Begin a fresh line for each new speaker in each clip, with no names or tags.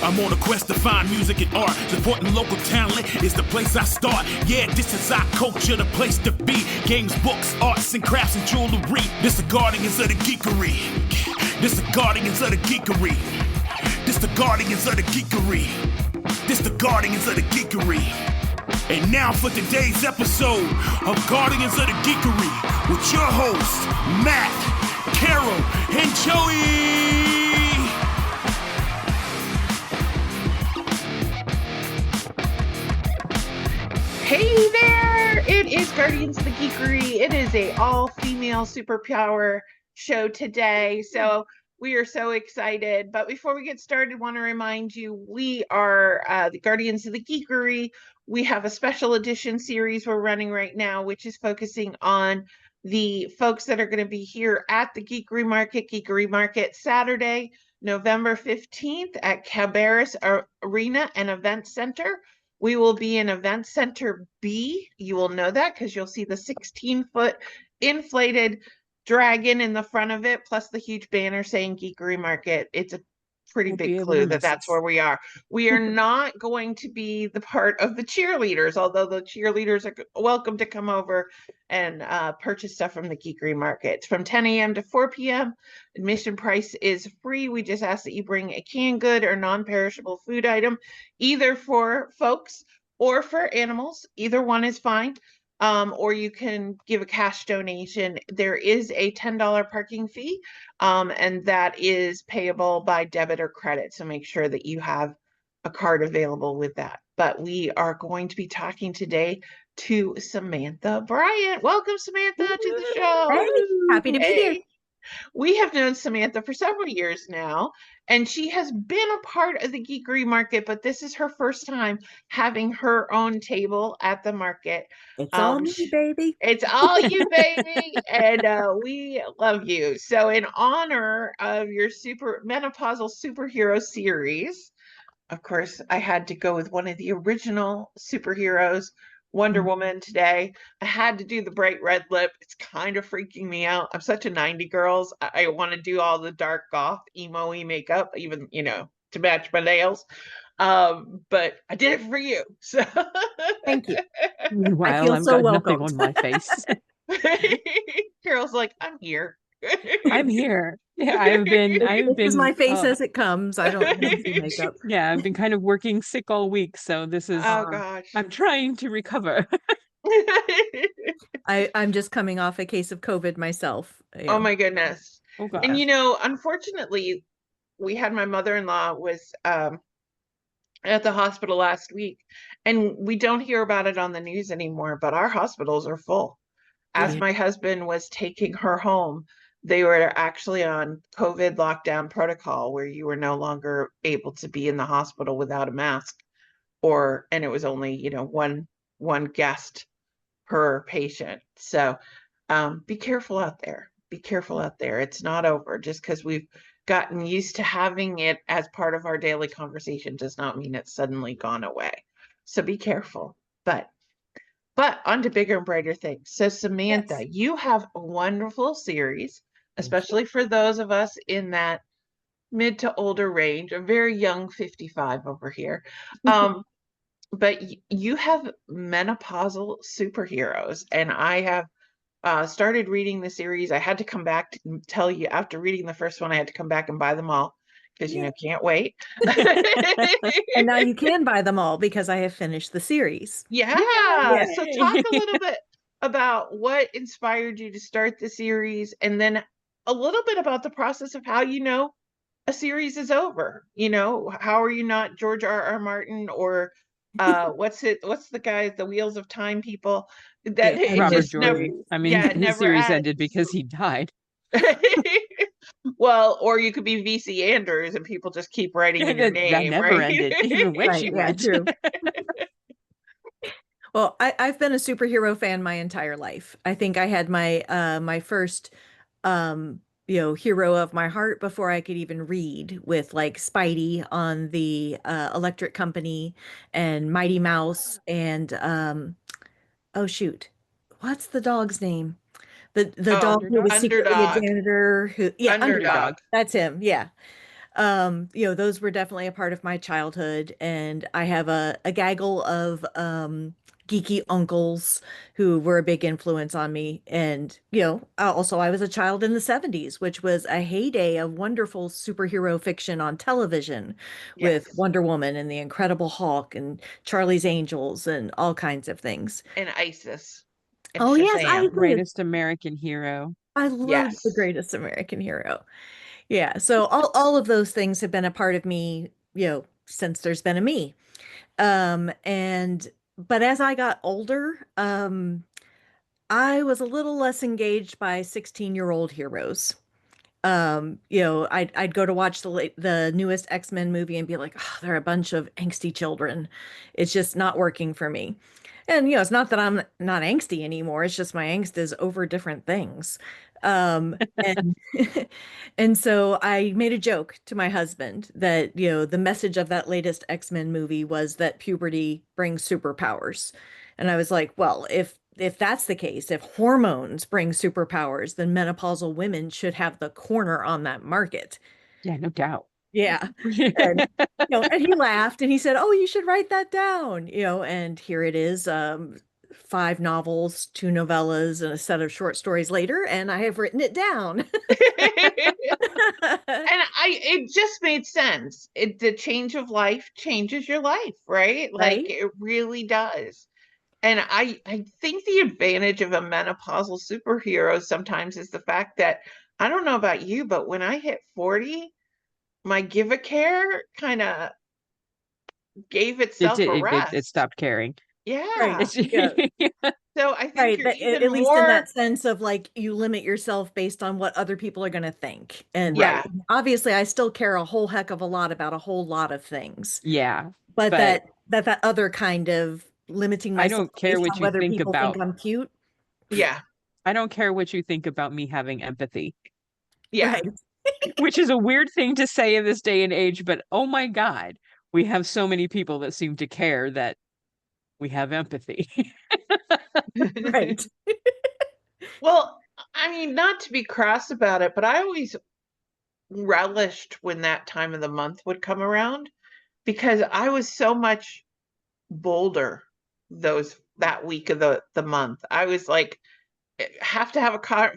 I'm on a quest to find music and art. Supporting local talent is the place I start. Yeah, this is our culture, the place to be. Games, books, arts and crafts and jewelry. This the Guardians of the Geekery. This the Guardians of the Geekery. This the Guardians of the Geekery. This the Guardians of the Geekery. And now for today's episode of Guardians of the Geekery with your hosts, Matt, Carol, and Joey.
Hey there! It is Guardians of the Geekery. It is a all-female superpower show today, so we are so excited. But before we get started, I want to remind you, we are the Guardians of the Geekery. We have a special edition series we're running right now, which is focusing on the folks that are going to be here at the Geekery Market Saturday, November 15th at Cabarrus Arena and Event Center. We will be in Event Center B. You will know that because you'll see the 16-foot inflated dragon in the front of it, plus the huge banner saying Geekery Market. It's a pretty big clue that that's where we are. We are not going to be the part of the cheerleaders, although the cheerleaders are welcome to come over and purchase stuff from the Geekery Market. It's from 10 a.m. to 4 p.m. Admission price is free. We just ask that you bring a canned good or non-perishable food item, either for folks or for animals. Either one is fine. Or you can give a cash donation. There is a $10 parking fee, and that is payable by debit or credit. So make sure that you have a card available with that. But we are going to be talking today to Samantha Bryant. Welcome, Samantha, to the show.
Hey, happy to be here.
We have known Samantha for several years now, and she has been a part of the Geekery Market, but this is her first time having her own table at the market.
It's all me, baby.
It's all you, baby, and we love you. So in honor of your Menopausal Superhero series, of course, I had to go with one of the original superheroes, Wonder Woman, today. I had to do the bright red lip. It's kind of freaking me out. I'm such a 90 girls. I want to do all the dark goth emo-y makeup, even, to match my nails. But I did it for you. So
thank you.
Meanwhile, I've got nothing on my face.
Carol's like, I'm here.
I'm here. Yeah, I've been.
This is my face as it comes. I don't have to do makeup.
Yeah, I've been kind of working sick all week, so this is.
Oh gosh.
I'm trying to recover.
I'm just coming off a case of COVID myself.
Oh my goodness.
Oh gosh.
And unfortunately, we had my mother-in-law was at the hospital last week, and we don't hear about it on the news anymore, but our hospitals are full. As my husband was taking her home, they were actually on COVID lockdown protocol where you were no longer able to be in the hospital without a mask, and it was only, one guest per patient. So be careful out there. Be careful out there. It's not over. Just because we've gotten used to having it as part of our daily conversation does not mean it's suddenly gone away. So be careful. But on to bigger and brighter things. So Samantha, you have a wonderful series, especially for those of us in that mid to older range, a very young 55 over here. But you have Menopausal Superheroes, and I have started reading the series. I had to come back and tell you, after reading the first one, I had to come back and buy them all because, can't wait.
And now you can buy them all because I have finished the series.
Yeah. So talk a little bit about what inspired you to start the series, and then a little bit about the process of how a series is over. How are you not George R.R. Martin or what's the guy, the Wheels of Time people? That
Robert Jordan. His series ended because he died.
Well, or you could be VC Andrews and people just keep writing in your name.
That never ended, even when she went.
True. Well, I've been a superhero fan my entire life. I think I had my my first hero of my heart before I could even read, with like Spidey on the Electric Company and Mighty Mouse and oh shoot, what's the dog's name? The dog who was secretly a janitor. Underdog. That's him. Yeah. Those were definitely a part of my childhood, and I have a gaggle of geeky uncles who were a big influence on me. And also I was a child in the 70s, which was a heyday of wonderful superhero fiction on television with
Yes.
Wonder Woman and the Incredible Hulk and Charlie's Angels and all kinds of things.
And Isis and
Oh yes, I
Shazam.
agree.
Greatest American hero.
I loved The
Yes.
Greatest American Hero. Yeah, so all of those things have been a part of me, since there's been a me. And but as I got older, I was a little less engaged by 16-year-old heroes. I'd go to watch the newest X-Men movie and be like, oh, they're a bunch of angsty children. It's just not working for me. And it's not that I'm not angsty anymore. It's just my angst is over different things. And and so I made a joke to my husband that, the message of that latest X-Men movie was that puberty brings superpowers. And I was like, well, if that's the case, if hormones bring superpowers, then menopausal women should have the corner on that market.
Yeah, no doubt.
Yeah. And and he laughed and he said, "Oh, you should write that down." And here it is, 5 novels, 2 novellas, and a set of short stories later, and I have written it down.
And it just made sense. The change of life changes your life, right? Like
Right?
it really does. And I think the advantage of a menopausal superhero sometimes is the fact that I don't know about you, but when I hit 40, my give a care kind of gave
It
itself
did.
a
It
rest.
stopped caring.
Right.
Yeah.
It's
Yeah.
So I think
Right.
you're even
At least in
more,
that sense of like you limit yourself based on what other people are going to think. And
yeah,
right.
obviously I still care a whole heck of a lot about a whole lot of things.
Yeah.
But
But
that other kind of limiting
I
myself
don't care
based
what
on
you
whether
think
people think
about
I'm cute.
yeah,
I don't care what you think about me having empathy,
yeah.
Right.
which is a weird thing to say in this day and age, but oh my God, we have so many people that seem to care that we have empathy.
Right.
Well, I mean, not to be crass about it, but I always relished when that time of the month would come around because I was so much bolder that week of the month. I was like, have to have a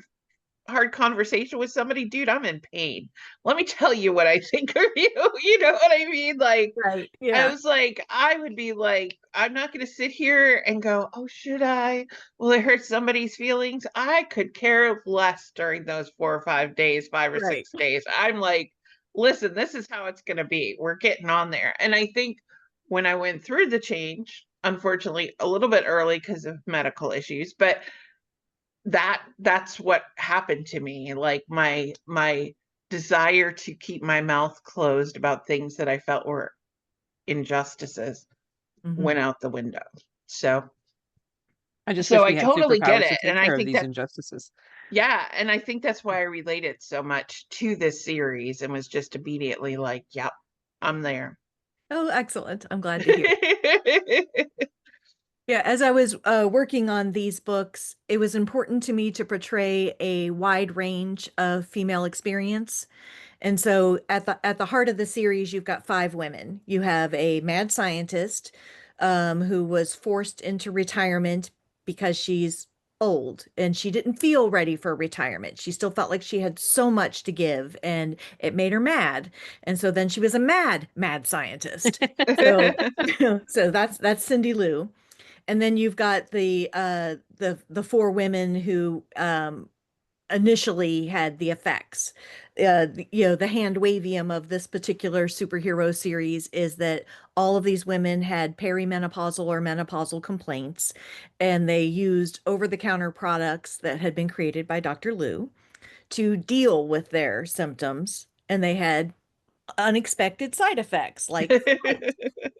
hard conversation with somebody, dude, I'm in pain. Let me tell you what I think of you. You know what I mean? Like,
Right.
I
Yeah.
was like, I would be like, I'm not going to sit here and go, oh, should I? Will it hurt somebody's feelings? I could care less during those 4 or 5 days, five or
Right.
six days. I'm like, listen, this is how it's going to be. We're getting on there. And I think when I went through the change, unfortunately, a little bit early because of medical issues, but that's what happened to me. Like my desire to keep my mouth closed about things that I felt were injustices
Mhm.
went out the window. So
I just
so
wish
I
we had
totally get
superpowers to
it.
take
And I
care of
think
these
that,
injustices.
yeah, and I think that's why I related so much to this series and was just immediately like, yep, I'm there.
Oh, excellent. I'm glad to hear. Yeah, as I was working on these books, it was important to me to portray a wide range of female experience. And so at the heart of the series, you've got 5 women. You have a mad scientist who was forced into retirement because she's old and she didn't feel ready for retirement. She still felt like she had so much to give and it made her mad. And so then she was a mad scientist. So so that's Cindy Lou. And then you've got the 4 women who initially had the effects. The hand wavium of this particular superhero series is that all of these women had perimenopausal or menopausal complaints, and they used over-the-counter products that had been created by Dr. Lou to deal with their symptoms, and they had unexpected side effects like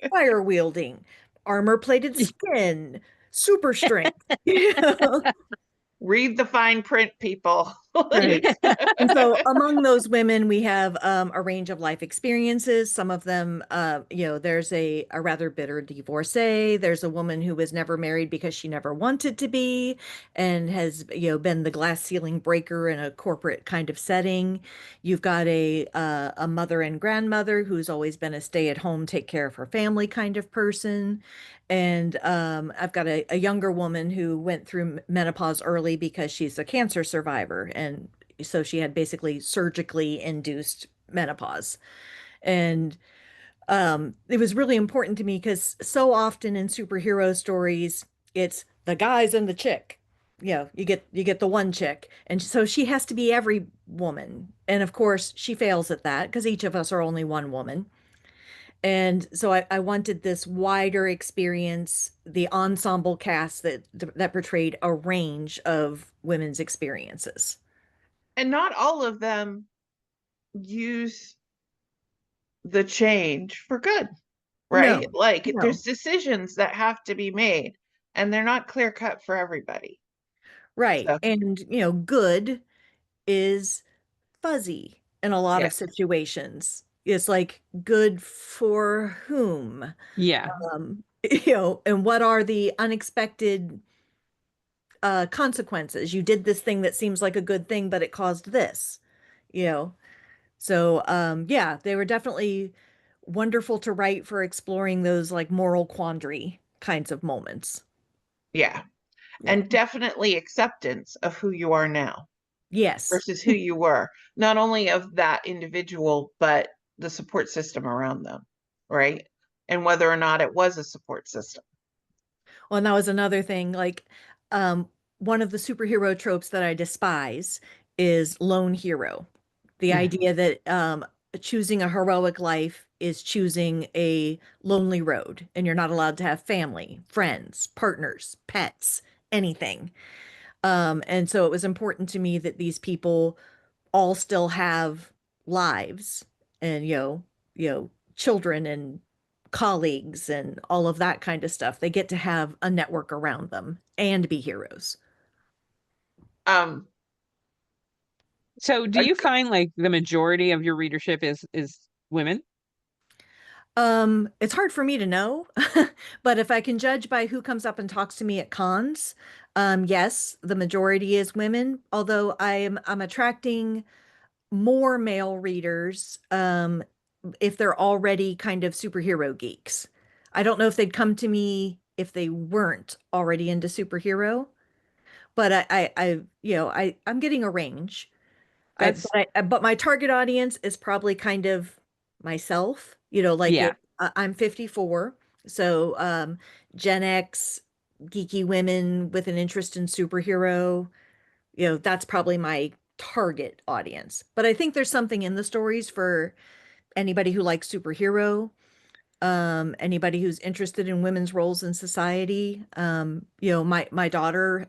fire wielding, armor-plated skin, super strength.
Read the fine print, people.
Right. And so among those women, we have a range of life experiences. Some of them, there's a rather bitter divorcee. There's a woman who was never married because she never wanted to be and has, been the glass ceiling breaker in a corporate kind of setting. You've got a mother and grandmother who's always been a stay-at-home, take care of her family kind of person. And I've got a younger woman who went through menopause early because she's a cancer survivor. And so she had basically surgically induced menopause. And it was really important to me because so often in superhero stories, it's the guys and the chick. You get the one chick. And so she has to be every woman. And of course, she fails at that because each of us are only one woman. And so I wanted this wider experience, the ensemble cast that portrayed a range of women's experiences.
And not all of them use the change for good, right?
No,
Like
no,
there's decisions that have to be made and they're not clear cut for everybody.
right.
So,
And, good is fuzzy in a lot of
yes.
situations. It's like good for whom?
Yeah.
And what are the unexpected consequences? You did this thing that seems like a good thing, but it caused this, you know. So, yeah, they were definitely wonderful to write for exploring those like moral quandary kinds of moments.
Yeah.
Yeah.
And definitely acceptance of who you are now
Yes.
versus who you were, not only of that individual, but the support system around them, right? And whether or not it was a support system.
Well, and that was another thing. Like, um, one of the superhero tropes that I despise is lone hero. The
Yeah.
idea that choosing a heroic life is choosing a lonely road, and you're not allowed to have family, friends, partners, pets, anything. And so it was important to me that these people all still have lives and children and colleagues and all of that kind of stuff. They get to have a network around them and be heroes.
Um,
So do you find like the majority of your readership is women?
It's hard for me to know, but if I can judge by who comes up and talks to me at cons, yes, the majority is women, although I'm attracting more male readers if they're already kind of superhero geeks. I don't know if they'd come to me if they weren't already into superhero, but I'm getting a range.
That's
But my target audience is probably kind of myself, like
yeah.
I'm 54, so Gen X, geeky women with an interest in superhero, that's probably my target audience. But I think there's something in the stories for anybody who likes superhero, anybody who's interested in women's roles in society. My daughter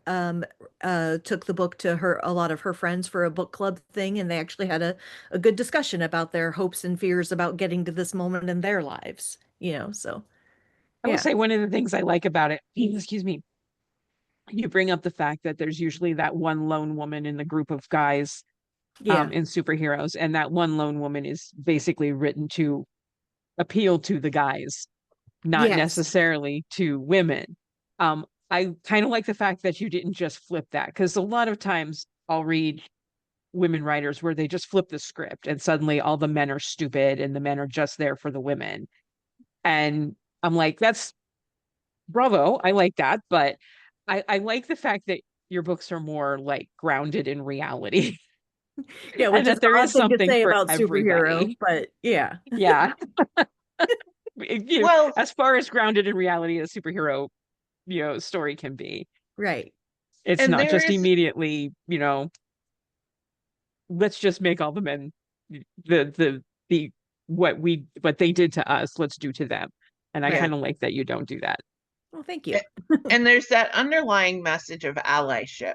took the book to a lot of her friends for a book club thing, and they actually had a good discussion about their hopes and fears about getting to this moment in their lives, so
I will
yeah,
say one of the things I like about it, excuse me, you bring up the fact that there's usually that one lone woman in the group of guys
yeah,
in superheroes, and that one lone woman is basically written to appeal to the guys, not
yes,
necessarily to women. I kind of like the fact that you didn't just flip that, because a lot of times I'll read women writers where they just flip the script and suddenly all the men are stupid and the men are just there for the women. And I'm like, that's bravo. I like that. But I like the fact that your books are more like grounded in reality
yeah,
and
which is
that
an
there
odd
is
thing to
something
say
for
about superhero,
everybody.
but yeah,
Yeah.
well,
As far as grounded in reality as superhero, story can be.
right,
It's
and
not
there
just
is
immediately, let's just make all the men the what they did to us, let's do to them. And I
yeah.
right.
kind of like that you don't do that.
Well, thank you.
And there's that underlying message of allyship.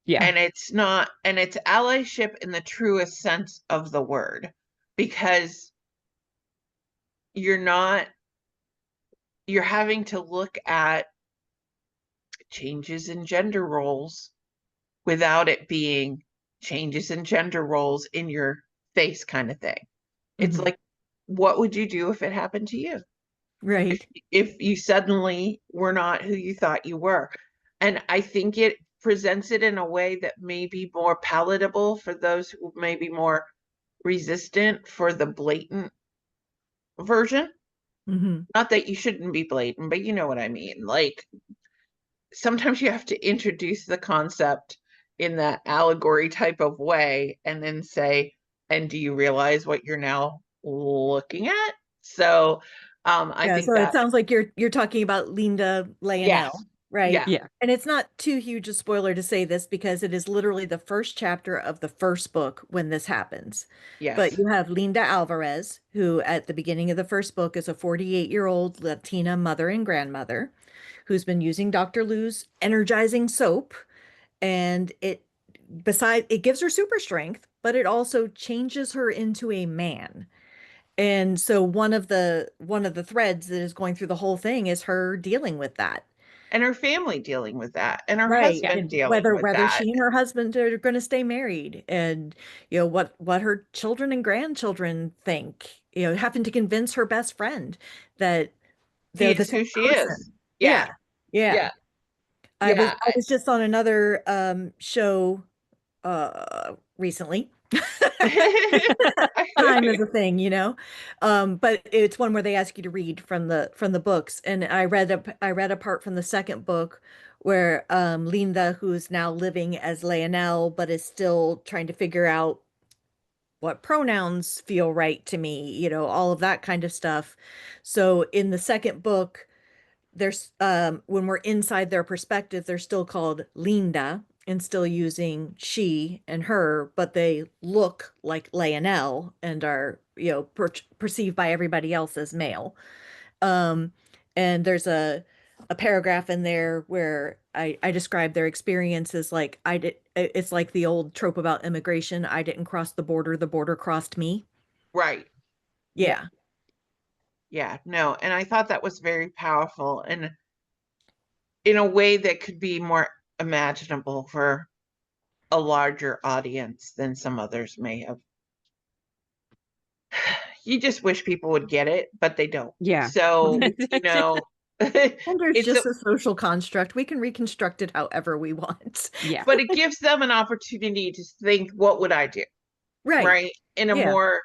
Yeah.
And it's allyship in the truest sense of the word, because you're having to look at changes in gender roles without it being changes in gender roles in your face kind of thing. It's
Mhm.
like, what would you do if it happened to you?
Right.
If you suddenly were not who you thought you were. And I think it presents it in a way that may be more palatable for those who may be more resistant for the blatant version.
Mhm.
Not that you shouldn't be blatant, but you know what I mean. Like, sometimes you have to introduce the concept in that allegory type of way and then say, and do you realize what you're now looking at? So I
Yeah,
think
so it
that,
sounds like you're talking about Linda
yes,
Lionel, right?
yeah,
Yeah.
And it's not too huge a spoiler to say this because it is literally the first chapter of the first book when this happens. But
yes.
you have Linda Alvarez, who at the beginning of the first book is a 48-year-old Latina mother and grandmother who's been using Dr. Lou's energizing soap, and it gives her super strength, but it also changes her into a man. And so one of the threads that is going through the whole thing is her dealing with that.
And her family dealing with that, and her
Right.
Yeah.
husband
And
dealing with
whether
that.
she and her husband are going to stay married, and what her children and grandchildren think, having to convince her best friend that
She
they're the
is
same
who she is.
person.
Yeah,
Yeah. Yeah.
yeah,
I was
yeah.
I was just on another show recently. Time is a thing. But it's one where they ask you to read from the books, and I read a part from the second book where Linda, who's now living as Leonel, but is still trying to figure out what pronouns feel right to me, all of that kind of stuff. So in the second book, there's when we're inside their perspective, they're still called Linda and still using she and her, but they look like Leonel and are, perceived by everybody else as male. Um, and there's a paragraph in there where I describe their experiences like it's like the old trope about immigration. I didn't cross the border crossed me.
Right.
Yeah.
Yeah, no, and I thought that was very powerful and in a way that could be more imaginable for a larger audience than some others may have. You just wish people would get it, but they don't.
Yeah.
So,
Gender is
it's
just a social construct. We can reconstruct it however we want.
Yeah.
but it gives them an opportunity to think, what would I do?
Right.
Right? In a
Yeah.
more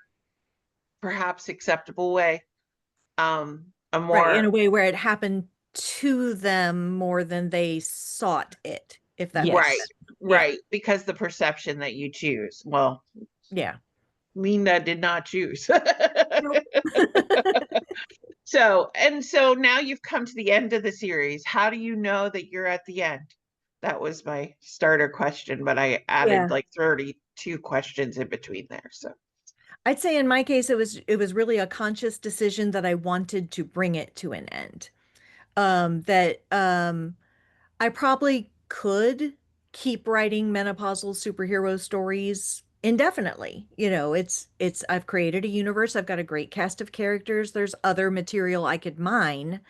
perhaps acceptable way. A
Right. In
more
a way where it happened to them more than they sought it, if that makes
right,
Yes.
sense. Yeah.
right, because the perception that you choose. Well,
Yeah.
Lena did not choose.
Nope.
So now you've come to the end of the series. How do you know that you're at the end? That was my starter question, but I added
Yeah.
like 32 questions in between there. So
I'd say in my case it was really a conscious decision that I wanted to bring it to an end. That I probably could keep writing menopausal superhero stories indefinitely. I've created a universe, I've got a great cast of characters, there's other material I could mine,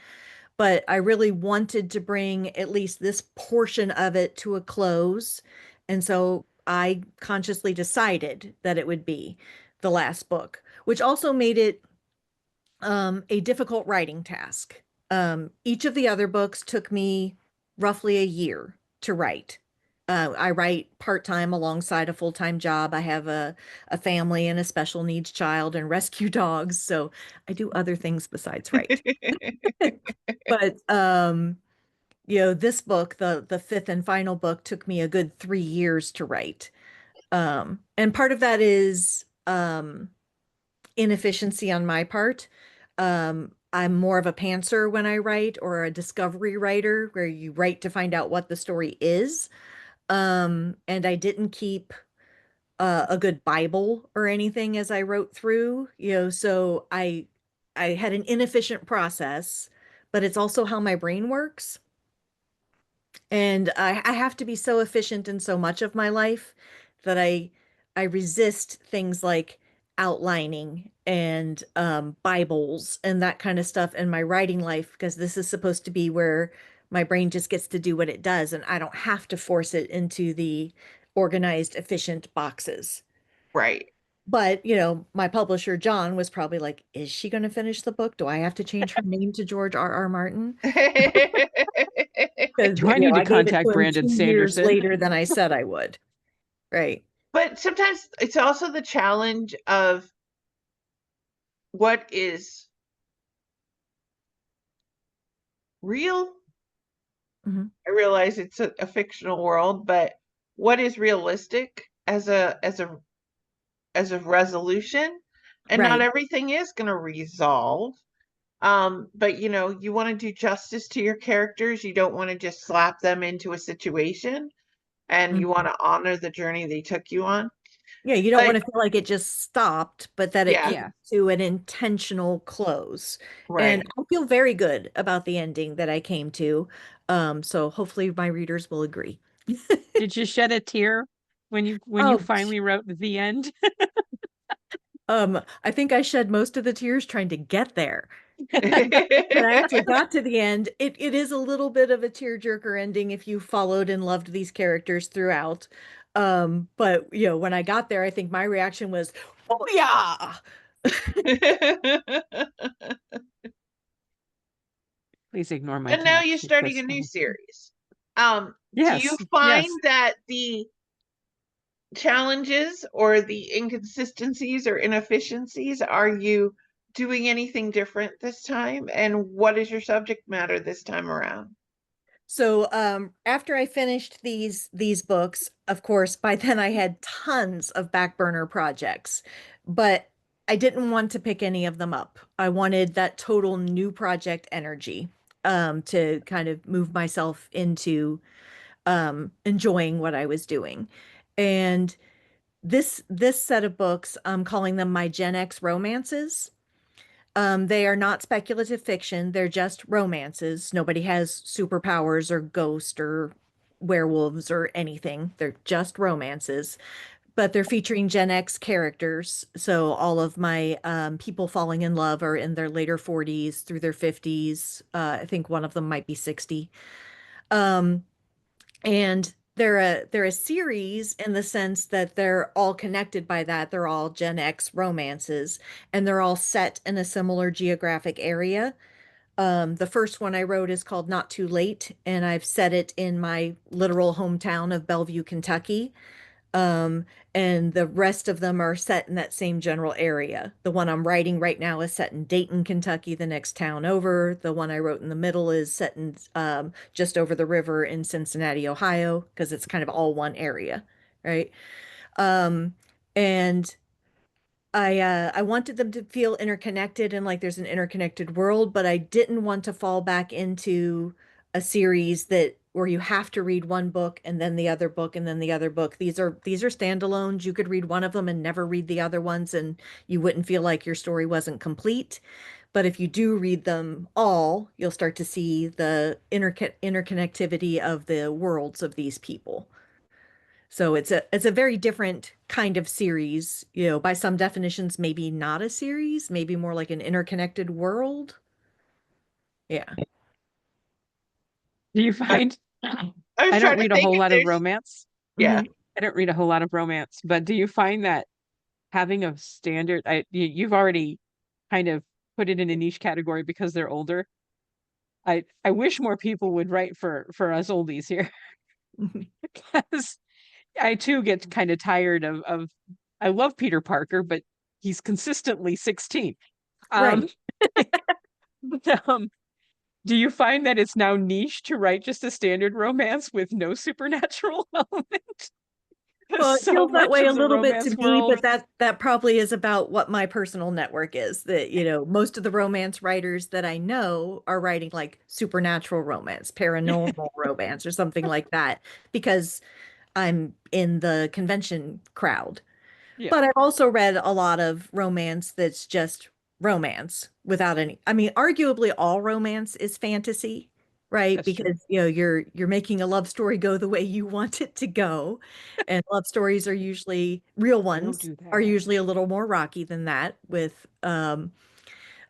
but I really wanted to bring at least this portion of it to a close. And so I consciously decided that it would be the last book, which also made it a difficult writing task. Each of the other books took me roughly a year to write. I write part-time alongside a full-time job. I have a family and a special needs child and rescue dogs, so I do other things besides write. But this book, the fifth and final book, took me a good 3 years to write. And part of that is inefficiency on my part. I'm more of a pantser when I write, or a discovery writer where you write to find out what the story is. And I didn't keep a good Bible or anything as I wrote through, so I had an inefficient process, but it's also how my brain works. And I have to be so efficient in so much of my life that I resist things like outlining and Bibles and that kind of stuff in my writing life, because this is supposed to be where my brain just gets to do what it does, and I don't have to force it into the organized, efficient boxes.
Right.
But, my publisher, John, was probably like, is she going to finish the book? Do I have to change her name to George R. R. Martin? Because,
Do I need to
I gave it
contact
to him
Brandon
2 years
Sanderson?
later than I said I would. Right.
But sometimes it's also the challenge of what is real.
Mhm.
I realize it's a fictional world, but what is realistic as a resolution? And not
Right.
everything is going to resolve. But you want to do justice to your characters. You don't want to just slap them into a situation, and you want
Mhm.
to honor the journey they took you on.
Yeah, you don't
But
want to feel like it just stopped, but that it
yeah,
came
Yeah.
to an intentional close. And
right.
I feel very good about the ending that I came to. So hopefully my readers will agree.
Did you shed a tear when you
Oh,
finally wrote the end?
I think I shed most of the tears trying to get there. When I actually got to the end, it is a little bit of a tearjerker ending if you followed and loved these characters throughout. But when I got there, I think my reaction was, "Oh yeah!"
Please ignore my
And now
cat.
you're
She's
starting a
just
new
fine.
series. Do you
Yes,
find
yes.
that the challenges or the inconsistencies or inefficiencies, are you doing anything different this time? And what is your subject matter this time around?
So after I finished these books, of course, by then I had tons of back burner projects, but I didn't want to pick any of them up. I wanted that total new project energy to kind of move myself into enjoying what I was doing. And this set of books, I'm calling them my Gen X romances. They are not speculative fiction. They're just romances. Nobody has superpowers or ghosts or werewolves or anything. They're just romances, but they're featuring Gen X characters. So all of my people falling in love are in their later 40s through their 50s. I think one of them might be 60. Um, and they're a series in the sense that they're all connected by that. They're all Gen X romances, and they're all set in a similar geographic area. The first one I wrote is called Not Too Late, and I've set it in my literal hometown of Bellevue, Kentucky. Um, and the rest of them are set in that same general area. The one I'm writing right now is set in Dayton, Kentucky, the next town over. The one I wrote in the middle is set in just over the river in Cincinnati, Ohio, because it's kind of all one area, right? Um, and I wanted them to feel interconnected and like there's an interconnected world, but I didn't want to fall back into a series that where you have to read one book and then the other book and then the other book. These are standalones. You could read one of them and never read the other ones, and you wouldn't feel like your story wasn't complete. But if you do read them all, you'll start to see the interconnectivity of the worlds of these people. So it's a very different kind of series, by some definitions, maybe not a series, maybe more like an interconnected world. Yeah.
Do you
I,
find
I was
I don't
trying to
read a
think
whole
if
lot of
there's,
romance.
yeah.
Hmm.
I don't read a whole lot of romance, but do you find that having a standard, you've already kind of put it in a niche category because they're older. I wish more people would write for us oldies here because I too get kind of tired of I love Peter Parker, but he's consistently 16. Um,
Right.
but, do you find that it's now niche to write just a standard romance with no supernatural element? Because
Well, it
so
feels that
much
way a
of the
little bit
romance
to me,
world,
but that probably is about what my personal network is. That, most of the romance writers that I know are writing like supernatural romance, paranormal romance, or something like that, because I'm in the convention crowd.
yeah,
But I've also read a lot of romance that's just romance without any. I mean, arguably all romance is fantasy, right?
that's true.
Because, you're making a love story go the way you want it to go. And love stories are usually real
Don't
ones
do
are
that.
usually a little more rocky than that with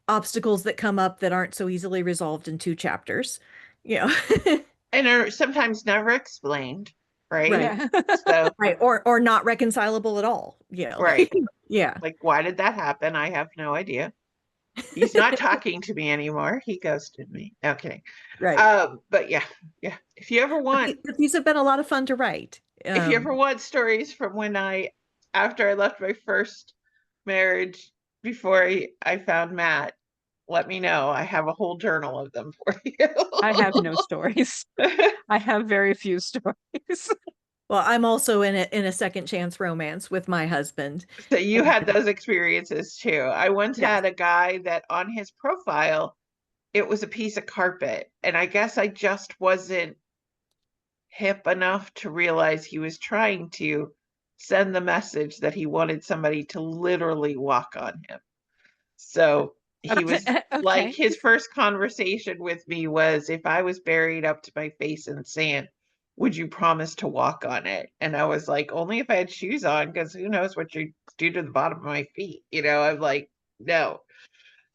obstacles that come up that aren't so easily resolved in 2 chapters. You know.
And are sometimes never explained, right?
Right.
Yeah.
So,
Right. Or not reconcilable at all.
right.
Yeah.
Like, why did that happen? I have no idea. He's not talking to me anymore. He ghosted me. No kidding.
Right.
But yeah. If you ever want,
But these have been a lot of fun to write.
if you ever want stories from after I left my first marriage, before I found Matt, let me know. I have a whole journal of them for you.
I have no stories. I have very few stories.
Well, I'm also in a second chance romance with my husband.
So you had those experiences too. I once
Yes.
had a guy that on his profile, it was a piece of carpet. And I guess I just wasn't hip enough to realize he was trying to send the message that he wanted somebody to literally walk on him. So he was like,
Okay.
his first conversation with me was, if I was buried up to my face in sand, would you promise to walk on it? And I was like, only if I had shoes on, because who knows what you do to the bottom of my feet. I'm like, no.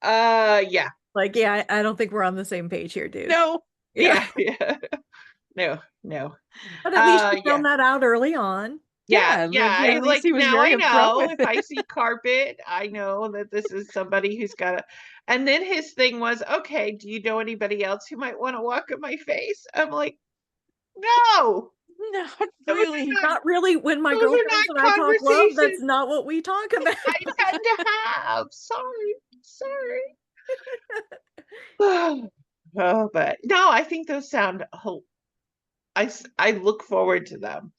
Yeah.
Like, yeah, I don't think we're on the same page here, dude.
No.
Yeah. No.
But at least you
Yeah.
found that out early on.
Yeah.
At least he was
now
very
I
upfront
know
with
if
it.
I see carpet, I know that this is somebody who's got a. And then his thing was, okay, do you know anybody else who might want to walk on my face? I'm like, no,
Not
those
really.
are
Not really. When my
those are
girlfriends
not
and I talk love, that's
conversations
not what we talk about.
I tend to have. Sorry. Oh, but no, I think those sound. I look forward to them.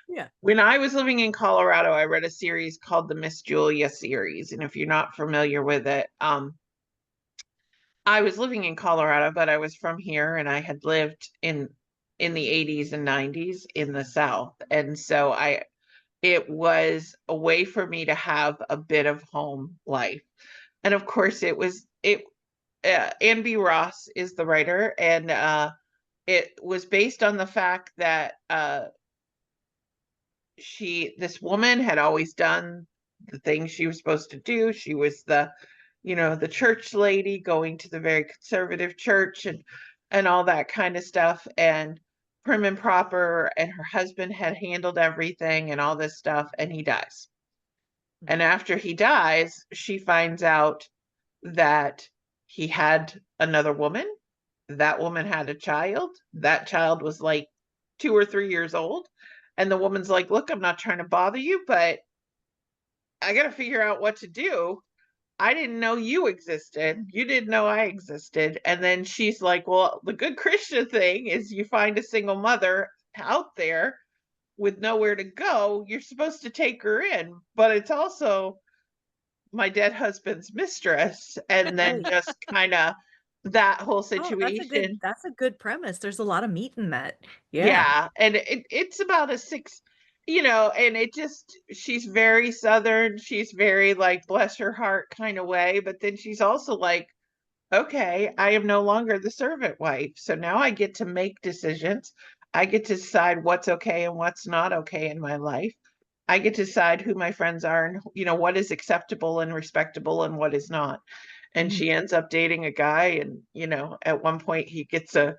Yeah.
When I was living in Colorado, I read a series called the Miss Julia series, and if you're not familiar with it, I was living in Colorado, but I was from here, and I had lived in the 80s and 90s in the South, and so it was a way for me to have a bit of home life, and of course, Ann B. Ross is the writer, and it was based on the fact that this woman had always done the things she was supposed to do. She was the church lady, going to the very conservative church and all that kind of stuff, and prim and proper, and her husband had handled everything and all this stuff, and he dies. And after he dies, she finds out that he had another woman. That woman had a child. That child was like 2 or 3 years old. And the woman's like, look, I'm not trying to bother you, but I got to figure out what to do. I didn't know you existed. You didn't know I existed. And then she's like, well, the good Christian thing is you find a single mother out there with nowhere to go. You're supposed to take her in, but it's also my dead husband's mistress. And then just kind of that whole situation.
That's a good premise. There's a lot of meat in that.
Yeah. And it's about a six, and she's very Southern. She's very like, bless her heart kind of way. But then she's also like, okay, I am no longer the servant wife. So now I get to make decisions. I get to decide what's okay and what's not okay in my life. I get to decide who my friends are and, what is acceptable and respectable and what is not. And she ends up dating a guy, and, at one point he gets a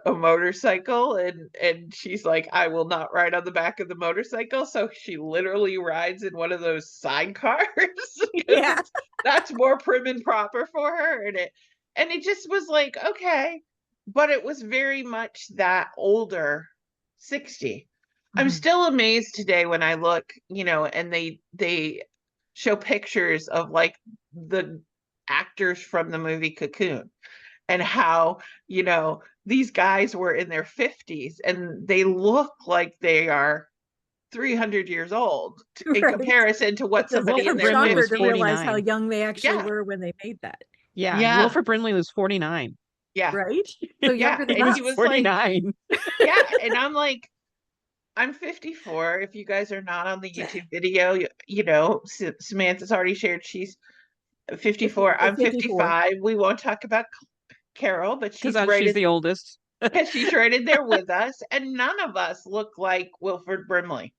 motorcycle, and she's like, I will not ride on the back of the motorcycle. So she literally rides in one of those sidecars.
Yeah.
That's more prim and proper for her. And it just was like, okay, but it was very much that older 60. I'm still amazed today when I look, and they show pictures of like the actors from the movie Cocoon, and how, these guys were in their 50s and they look like they are 300 years old in comparison to what somebody in their
Brinley was
to realize
49.
how young they actually were when they made that.
Yeah. Wilford Brimley was 49.
Yeah.
Right? So younger than
and
us.
he was
49.
Like, yeah. And I'm like, I'm 54. If you guys are not on the YouTube video, Samantha's already shared she's 54. I'm 55. We won't talk about Carol, but she's
the oldest.
Because she's right in there with us, and none of us look like Wilford Brimley.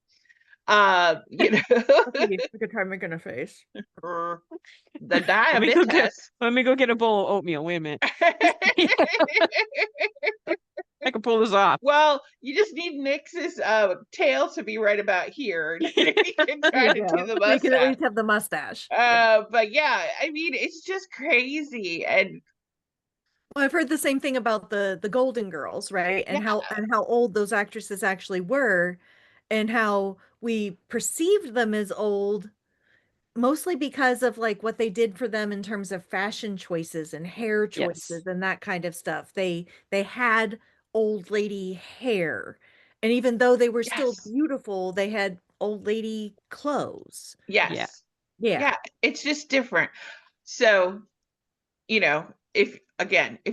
I could try making a face.
The diabetes.
Let me go get a bowl of oatmeal. Wait a minute. I can pull this off.
Well, you just need Nix's tail to be right about here. And you can try to do the
So you can at
mustache.
least have the mustache.
But yeah, I mean, it's just crazy. And
Well, I've heard the same thing about the Golden Girls, right?
yeah,
And how old those actresses actually were, and how we perceived them as old, mostly because of like what they did for them in terms of fashion choices and hair
Yes.
choices and that kind of stuff. They had old lady hair. And even though they were still
yes,
beautiful, they had old lady clothes.
Yeah.
yes,
Yeah.
yeah, it's just different. So, you know, if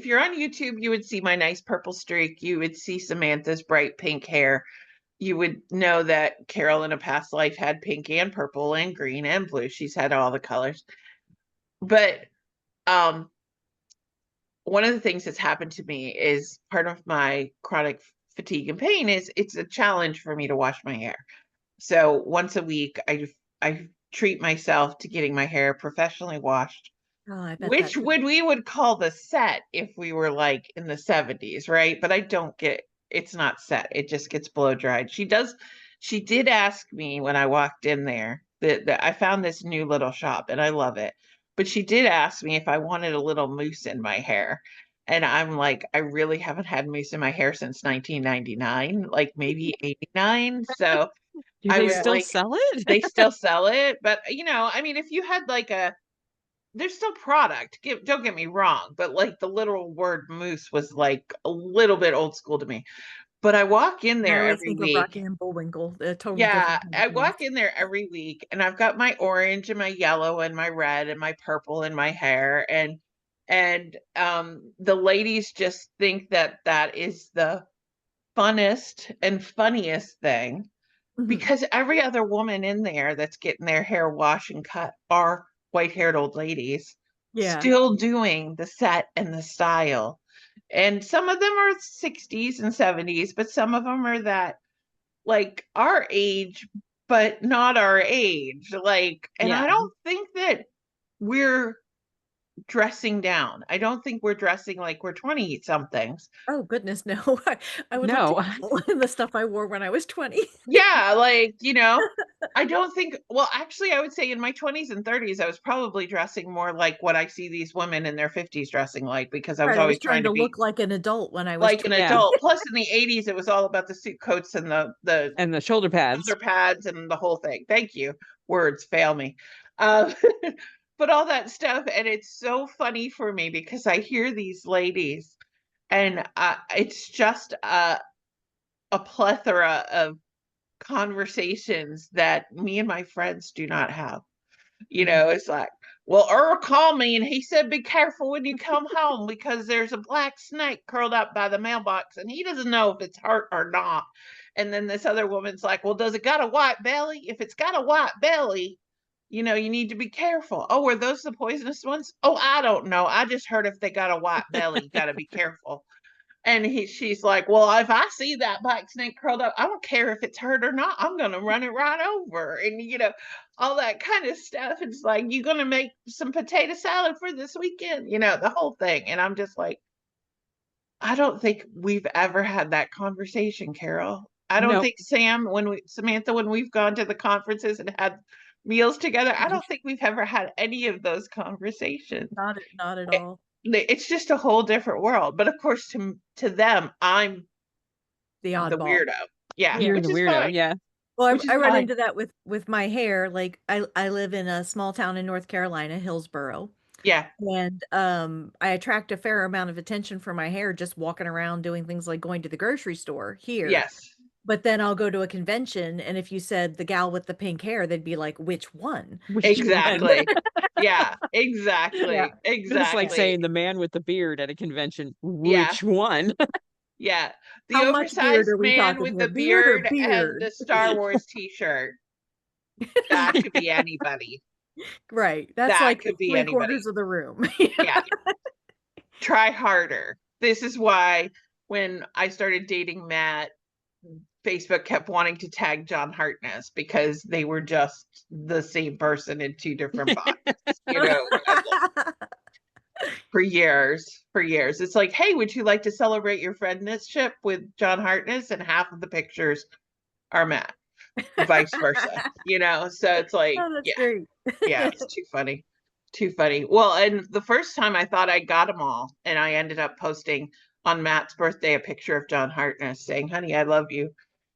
you're on YouTube, you would see my nice purple streak. You would see Samantha's bright pink hair. You would know that Carol in a past life had pink and purple and green and blue. She's had all the colors. But um, one of the things that's happened to me is part of my chronic fatigue and pain is it's a challenge for me to wash my hair. So once a week, I treat myself to getting my hair professionally washed,
Oh, I bet
which
that.
we would call the set if we were like in the 70s, right? But I don't get it's not set. It just gets blow dried. She did ask me when I walked in there that I found this new little shop and I love it. But she did ask me if I wanted a little mousse in my hair. And I'm like, I really haven't had mousse in my hair since 1999, like maybe 89. So
Do
I
they
was
Yeah.
still
like,
sell it?
they still sell it. But, I mean, if you had like there's still product, don't get me wrong, but like the literal word moose was like a little bit old school to me. But I walk in
I
there
always
every
think of
week.
Rocky and Bullwinkle, a totally
Yeah,
different kind of
I
mousse.
walk in there every week and I've got my orange and my yellow and my red and my purple in my hair and the ladies just think that that is the funnest and funniest thing
Mhm.
because every other woman in there that's getting their hair washed and cut are white-haired old ladies
Yeah.
still doing the set and the style. And some of them are 60s and 70s, but some of them are that like our age, but not our age. Like, and
Yeah.
I don't think that we're dressing down. I don't think we're dressing like we're 20 somethings.
Oh goodness, no. I would look
No.
terrible in the stuff I wore when I was 20.
Yeah, like, I don't think, well, actually, I would say in my 20s and 30s, I was probably dressing more like what I see these women in their 50s dressing like because I was
Right, I was
always
trying
trying to
to
be
look like an adult when I was
like an
20.
Yeah.
adult. Plus, in the 80s, it was all about the suit coats and the
And the shoulder pads.
shoulder pads and the whole thing. Thank you. Words fail me. Um, but all that stuff. And it's so funny for me because I hear these ladies and it's just a plethora of conversations that me and my friends do not have. It's like, well, Earl called me and he said, be careful when you come home because there's a black snake curled up by the mailbox and he doesn't know if it's hurt or not. And then this other woman's like, well, does it got a white belly? If it's got a white belly, you need to be careful. Oh, were those the poisonous ones? Oh, I don't know. I just heard if they got a white belly, you got to be careful. And she's like, well, if I see that black snake curled up, I don't care if it's hurt or not. I'm going to run it right over. And, all that kind of stuff. It's like, you going to make some potato salad for this weekend, the whole thing. And I'm just like, I don't think we've ever had that conversation, Carol. I don't
No.
think Samantha, when we've gone to the conferences and had meals together, I don't think we've ever had any of those conversations.
Not at all.
It's just a whole different world. But of course, to them, I'm
The
the
oddball.
weirdo. Yeah,
Yeah.
You're
which
the
is
weirdo.
fine.
Yeah.
Well,
Which is
I run
fine.
into that with my hair. Like I live in a small town in North Carolina, Hillsboro.
Yeah.
And I attract a fair amount of attention for my hair just walking around doing things like going to the grocery store here.
Yes.
But then I'll go to a convention, and if you said the gal with the pink hair, they'd be like, which one?
Which one?
Exactly. Yeah. Exactly.
Yeah.
It's like
Exactly.
saying the man with the beard at a convention.
Yeah.
Which one?
Yeah. The
How much beard
oversized
are we
man
talking
with
here?
the
Beard or
beard and
beard?
the Star Wars t-shirt. That could be anybody.
Right. That's
That
like
could be
three
anybody.
quarters of the room.
Yeah. Try harder. This is why when I started dating Matt, Facebook kept wanting to tag John Hartness because they were just the same person in two different bodies. for years. It's like, hey, would you like to celebrate your friendship with John Hartness? And half of the pictures are Matt, vice versa, so it's like,
Oh, that's great.
yeah, it's too funny. Well, and the first time I thought I got them all, and I ended up posting on Matt's birthday a picture of John Hartness saying, honey, I love you,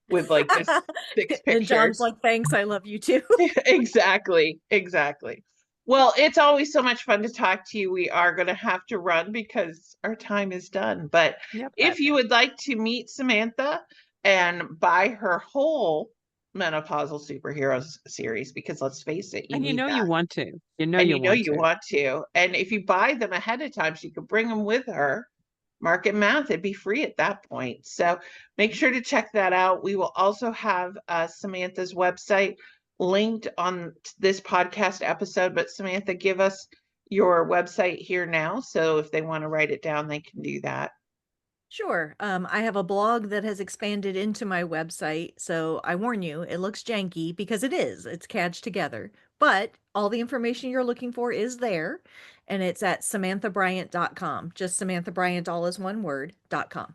with like this 6 pictures.
And John's like, thanks, I love you too.
Exactly. Well, it's always so much fun to talk to you. We are going to have to run because our time is done. But if you would like to meet Samantha and buy her whole Menopausal Superheroes series, because let's face it,
you want to.
You want to. And if you buy them ahead of time, so you can bring them with her, Market Math, it'd be free at that point. So make sure to check that out. We will also have Samantha's website linked on this podcast episode, but Samantha, give us your website here now. So if they want to write it down, they can do that.
Sure. I have a blog that has expanded into my website. So I warn you, it looks janky because it is. It's cadged together. But all the information you're looking for is there. And it's at SamanthaBryant.com. Just Samantha Bryant, all is one word, .com.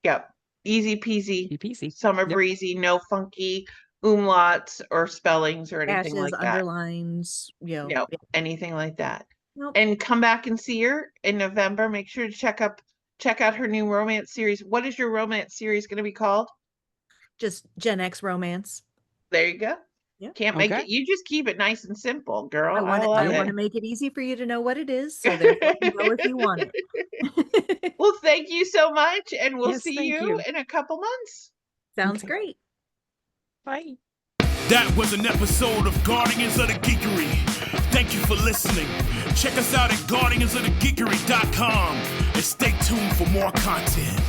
Yep. Easy peasy. Summer breezy, no funky umlauts or spellings or anything
Dashes,
like that.
Underlines,
anything like that.
Nope.
And come back and see her in November. Make sure to check out her new romance series. What is your romance series going to be called?
Just Gen X Romance.
There you go.
Yeah.
Can't make it. You just keep it nice and simple, girl.
I want to make it easy for you to know what it is, so therefore you know if you want it.
Well, thank you so much, and we'll see you in a couple months.
Sounds great.
Bye.
That was an episode of Guardians of the Geekery. Thank you for listening. Check us out at guardiansofthegeekery.com and stay tuned for more content.